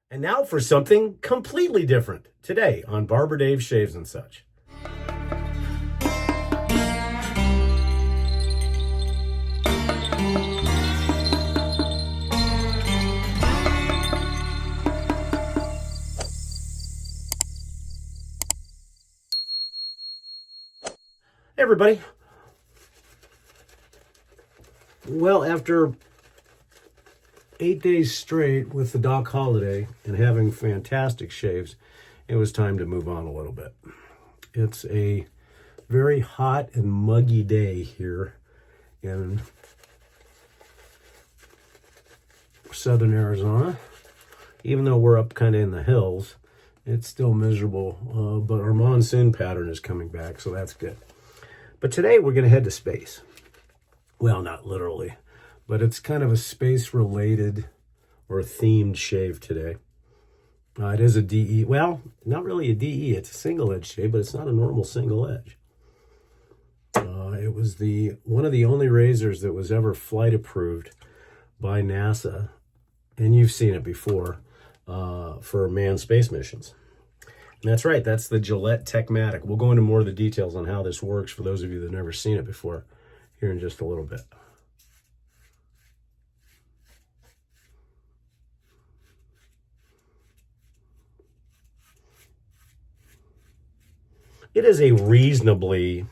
And now for something completely different today on Barber Dave Shaves and Such. Hey everybody. Well, after 8 days straight with the doc holiday and having fantastic shaves, it was time to move on a little bit. It's a very hot and muggy day here in southern Arizona. Even though we're up kind of in the hills, it's still miserable, but our monsoon pattern is coming back, so that's good. But today we're going to head to space. Well, not literally, but it's kind of a space-related or themed shave today. It is a DE. Well, not really a DE. It's a single-edge shave, but it's not a normal single edge. It was one of the only razors that was ever flight approved by NASA, and you've seen it before, for manned space missions. And that's right, that's the Gillette Matic. We'll go into more of the details on how this works for those of you that have never seen it before here in just a little bit. It is a reasonably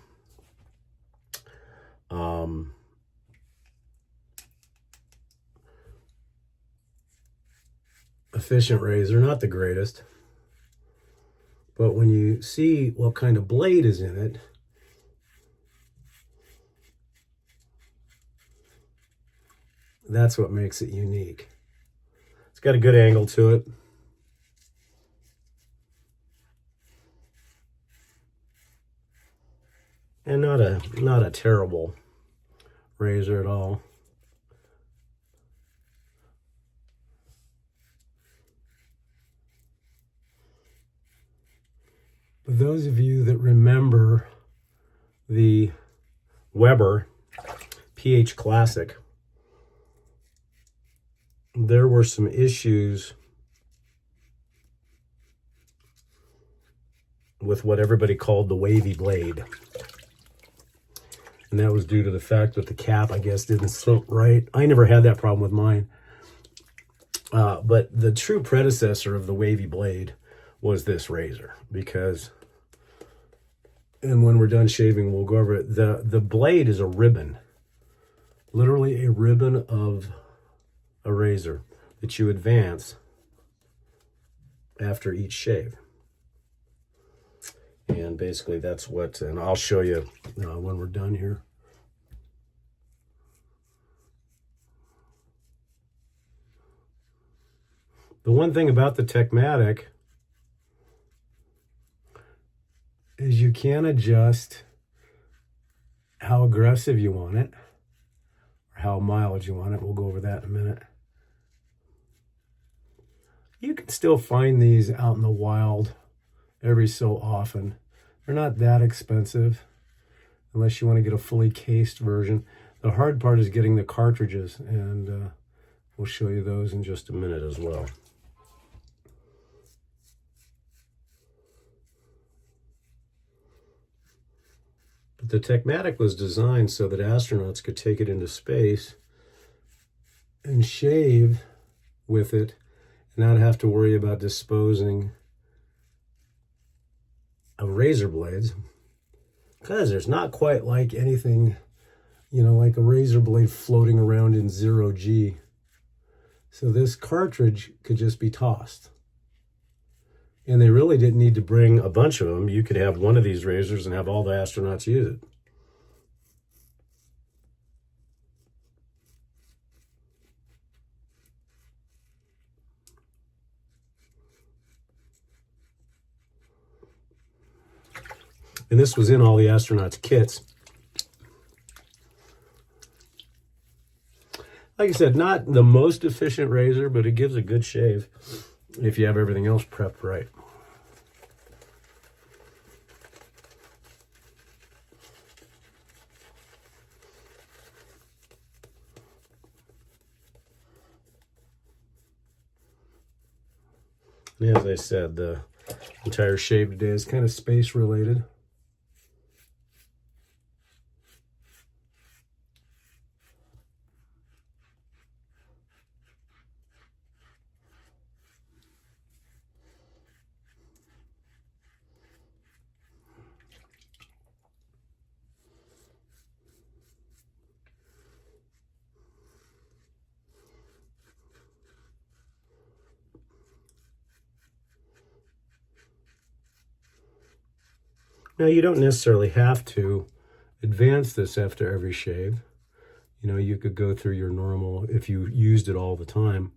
efficient razor, not the greatest. But when you see what kind of blade is in it, that's what makes it unique. It's got a good angle to it. And not a terrible razor at all. For those of you that remember the Weber PH Classic, there were some issues with what everybody called the wavy blade. And that was due to the fact that the cap, I guess, didn't slope right. I never had that problem with mine. But the true predecessor of the wavy blade was this razor, because, and when we're done shaving, we'll go over it. The blade is a ribbon, literally a ribbon of a razor that you advance after each shave. And basically that's what, and I'll show you when we're done here. The one thing about the Techmatic is you can adjust how aggressive you want it, or how mild you want it. We'll go over that in a minute. You can still find these out in the wild every so often. They're not that expensive unless you want to get a fully cased version. The hard part is getting the cartridges, and we'll show you those in just a minute as well. But the Techmatic was designed so that astronauts could take it into space and shave with it and not have to worry about disposing of razor blades, because there's not quite like anything, like a razor blade floating around in 0G. So this cartridge could just be tossed. And they really didn't need to bring a bunch of them. You could have one of these razors and have all the astronauts use it. And this was in all the astronauts' kits. Like I said, not the most efficient razor, but it gives a good shave if you have everything else prepped right. And as I said, the entire shave today is kind of space related. Now, you don't necessarily have to advance this after every shave. You know, you could go through your normal, if you used it all the time.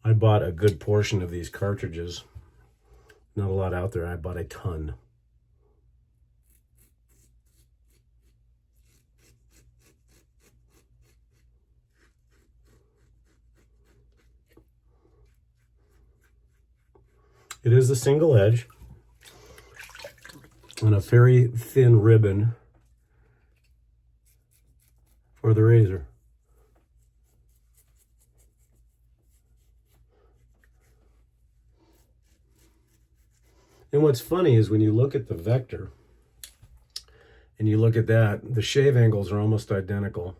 I bought a good portion of these cartridges. Not a lot out there. I bought a ton. It is a single edge and a very thin ribbon for the razor. And what's funny is when you look at the vector and you look at that, the shave angles are almost identical.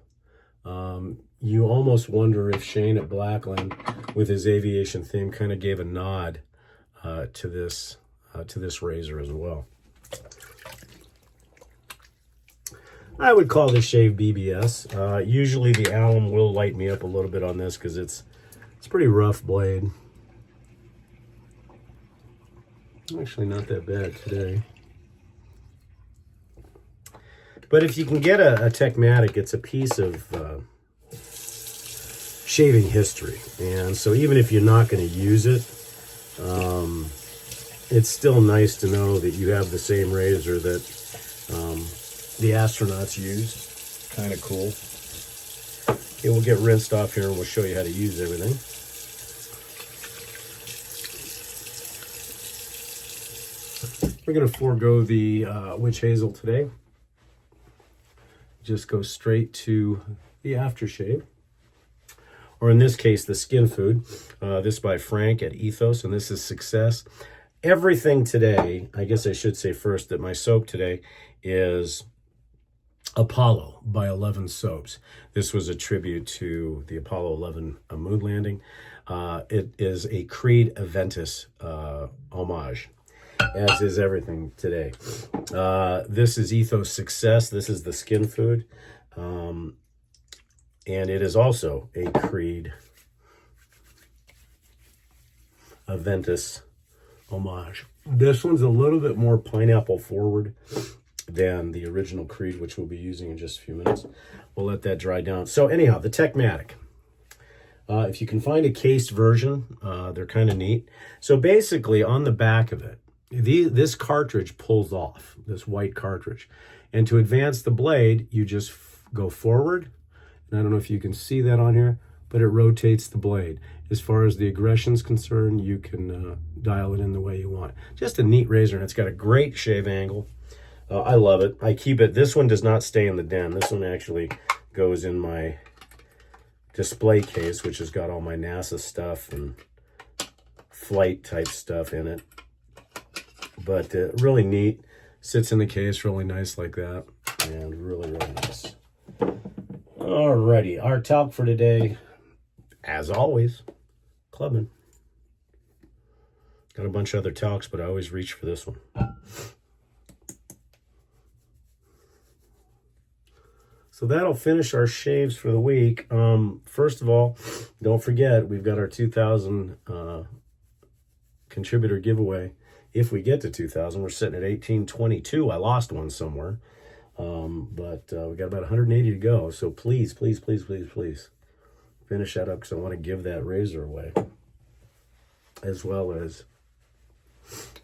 You almost wonder if Shane at Blackland, with his aviation theme, kind of gave a nod to this razor as well. I would call this shave BBS. Usually the alum will light me up a little bit on this because it's a pretty rough blade. Actually not that bad today. But if you can get a Matic, it's a piece of shaving history. And so even if you're not going to use it, it's still nice to know that you have the same razor that the astronauts use. Kind of cool. Okay, we'll get rinsed off here and we'll show you how to use everything. We're going to forego the witch hazel today. Just go straight to the aftershave. Or in this case, the skin food. This by Frank at Ethos, and this is Success. Everything today, I guess I should say first that my soap today is Apollo by 11 Soaps. This was a tribute to the Apollo 11 moon landing. It is a Creed Aventus homage, as is everything today. This is Ethos Success. This is the skin food. And it is also a Creed Aventus homage. This one's a little bit more pineapple forward than the original Creed, which we'll be using in just a few minutes. We'll let that dry down. So anyhow, the Matic. If you can find a cased version, they're kind of neat. So basically on the back of it, this cartridge pulls off, this white cartridge. And to advance the blade, you just go forward. And I don't know if you can see that on here, but it rotates the blade. As far as the aggression is concerned, you can dial it in the way you want. Just a neat razor, and it's got a great shave angle. I love it. I keep it. This one does not stay in the den. This one actually goes in my display case, which has got all my NASA stuff and flight type stuff in it. But really neat. Sits in the case really nice like that. And really, really nice. Alrighty, our talc for today, as always, Clubman. Got a bunch of other talcs, but I always reach for this one. So that'll finish our shaves for the week. First of all, don't forget, we've got our 2,000 contributor giveaway. If we get to 2,000, we're sitting at 1822. I lost one somewhere. But we got about 180 to go. So please, please, please, please, please finish that up because I want to give that razor away. As well as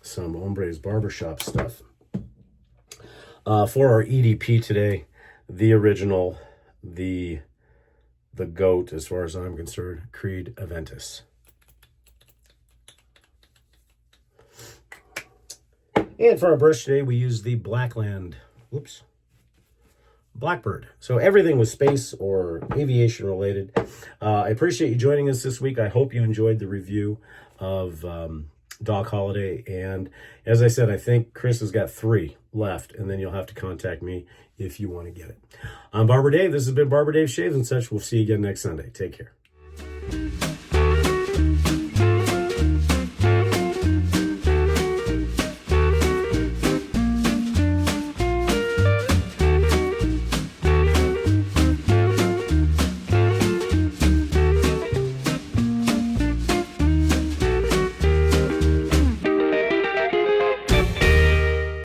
some Hombre's Barbershop stuff. For our EDP today, the original, the GOAT, as far as I'm concerned, Creed Aventus. And for our brush today, we use the Blackland Blackbird. So everything was space or aviation related. I appreciate you joining us this week. I hope you enjoyed the review of Dog Holiday. And as I said, I think Chris has got 3 left, and then you'll have to contact me if you want to get it. I'm Barber Dave. This has been Barber Dave Shaves and Such. We'll see you again next Sunday. Take care.